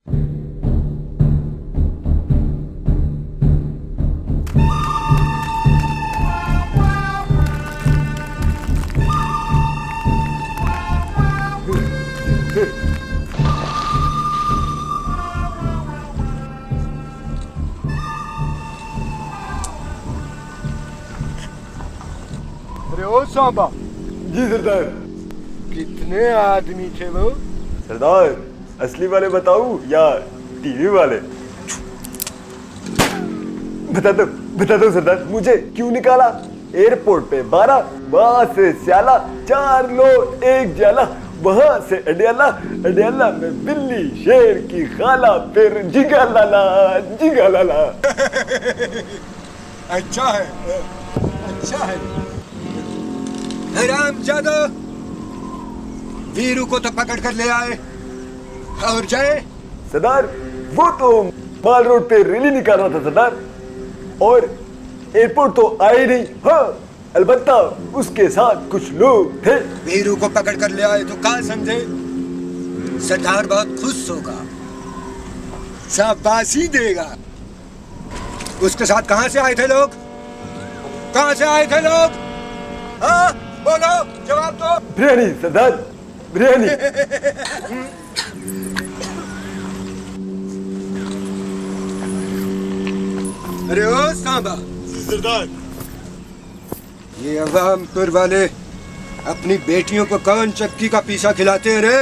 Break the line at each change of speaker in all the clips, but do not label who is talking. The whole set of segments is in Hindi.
अरे ओ सांबा,
जी सरदार।
कितने आदमी थे वो?
सरदार असली वाले बताऊं या टीवी वाले? बता दो सरदार, मुझे क्यों निकाला? एयरपोर्ट पे 12, वहां से स्याला, 4 लो 1 जाला, वहां से अडियाला, अडियाला में बिल्ली शेर की खाला, फिर जिगालाला जिगालाला।
अच्छा है, अच्छा है। हरामजादा, वीरू को तो पकड़ कर ले आए, और जय?
सरदार वो तो माल रोड पे रैली निकाल रहा था सरदार, और एयरपोर्ट तो आए नहीं। हाँ, अलबत्ता उसके साथ कुछ लोग थे।
वीरू को पकड़ कर ले आए तो क्या समझे? सरदार बहुत खुश होगा, शाबाशी देगा। उसके साथ कहां से आए थे लोग? कहां से आए थे लोग? हाँ, बोलो, जवाब दो।
बिरयानी सरदार, बिरयानी।
अरे ओ सांबा।
सरदार,
ये अवामपुर वाले अपनी बेटियों को कौन चक्की का पीसा खिलाते हैं रे?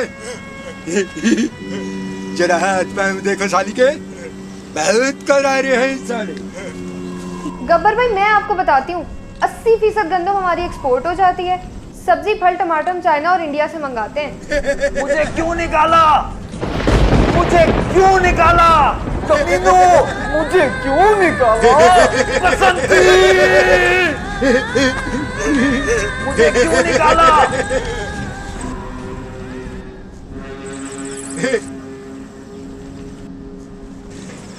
जरा हाथ पाँव देखो साली के, बहुत करारे हैं साले।
गब्बर भाई, मैं आपको बताती हूँ, 80% गंदम हमारी एक्सपोर्ट हो जाती है। सब्जी, फल, टमाटर हम चाइना और इंडिया से मंगाते हैं।
मुझे क्यों निकाला? मुझे क्यों निकाला? कमीनो, मुझे क्यों निकाला? बसंती, मुझे क्यों निकाला?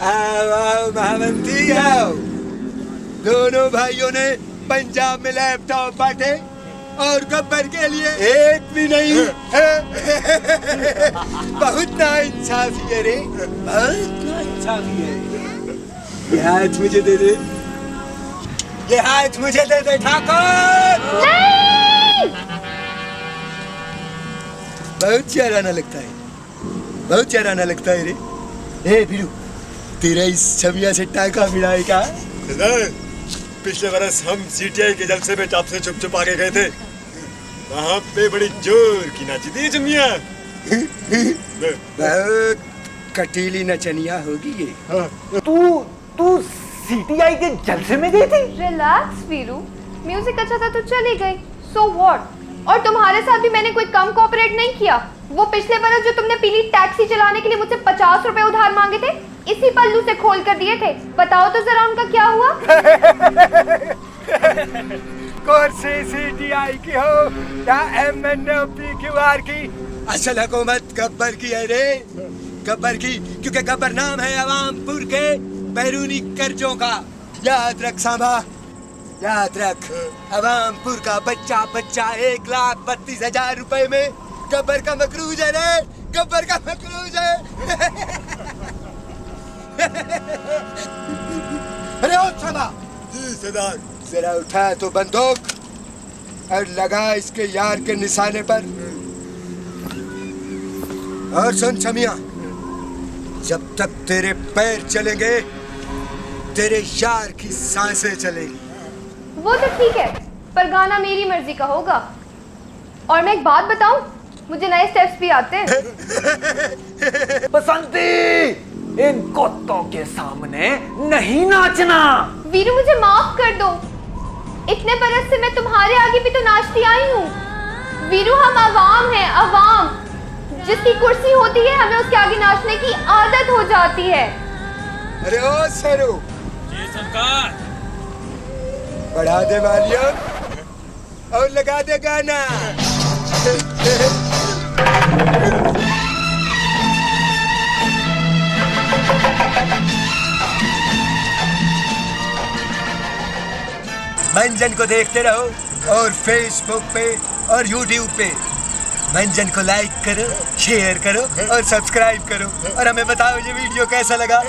आओ आओ महामंत्री आओ। दोनों भाइयों ने पंजाब में लैपटॉप बांटे और गब्बर के लिए एक भी नहीं। बहुत नाइंसाफी है रे, बहुत नाइंसाफी है। ये हाथ मुझे दे दे, ये हाथ मुझे दे दे ठाकुर। बहुत चाराना लगता है, बहुत चाराना लगता है रे। ए बीरू, तेरा इस छमिया से टाका मिला है क्या?
पिछले बरस हम सीटीआई के जलसे में आपसे चुप चुप आगे गए थे, वहाँ पे बड़ी जोर की नाची थी जमिया।
बहुत कटीली नचनिया होगी ये।
तू सीटीआई के जलसे में गई थी?
रिलैक्स वीरू, म्यूजिक अच्छा था तो चली गई, सो व्हाट? और तुम्हारे साथ भी मैंने कोई कम कोऑपरेट नहीं किया। वो पिछले बरस जो तुमने पीली टैक्सी चलाने के लिए मुझसे 50 रुपए उधार मांगे थे, इसी पल्लू से खोल कर दिए थे। बताओ तो जरा उनका क्या हुआ?
कौन सी सीटीआई की हो या MNOPQR की? असल हुकूमत गब्बर की है रे, गब्बर की, क्योंकि गब्बर नाम है अवामपुर के बैरूनी कर्जों का। याद रख सांबा, याद रख। अवामपुर का बच्चा बच्चा 1,32,000 रुपए में गब्बर का मकरूज है रे, गब्बर का मकरूज है। अरे ओ सांबा।
जी सरदार।
जरा उठा तो बंदूक और लगा इसके यार के निशाने पर। और सुन छमिया, जब तक तेरे पैर चलेंगे तेरे यार की सांसें चलेंगी।
वो तो ठीक है, पर गाना मेरी मर्जी का होगा। और मैं एक बात बताऊं, मुझे नए स्टेप्स भी आते हैं।
बसंती, इन कुत्तों के सामने नहीं नाचना।
वीरू, मुझे माफ कर दो, इतने बरस से मैं तुम्हारे आगे भी तो नाचती आई हूँ। वीरू, हम अवाम हैं, अवाम। जिसकी कुर्सी होती है हमें उसके आगे नाचने की आदत हो जाती है।
अरे ओ सरू।
जी सरकार।
बढ़ा दे वॉल्यूम और लगा दे गाना। मंजन को देखते रहो और फेसबुक पे और यूट्यूब पे मंजन को लाइक करो, शेयर करो और सब्सक्राइब करो और हमें बताओ ये वीडियो कैसा लगा।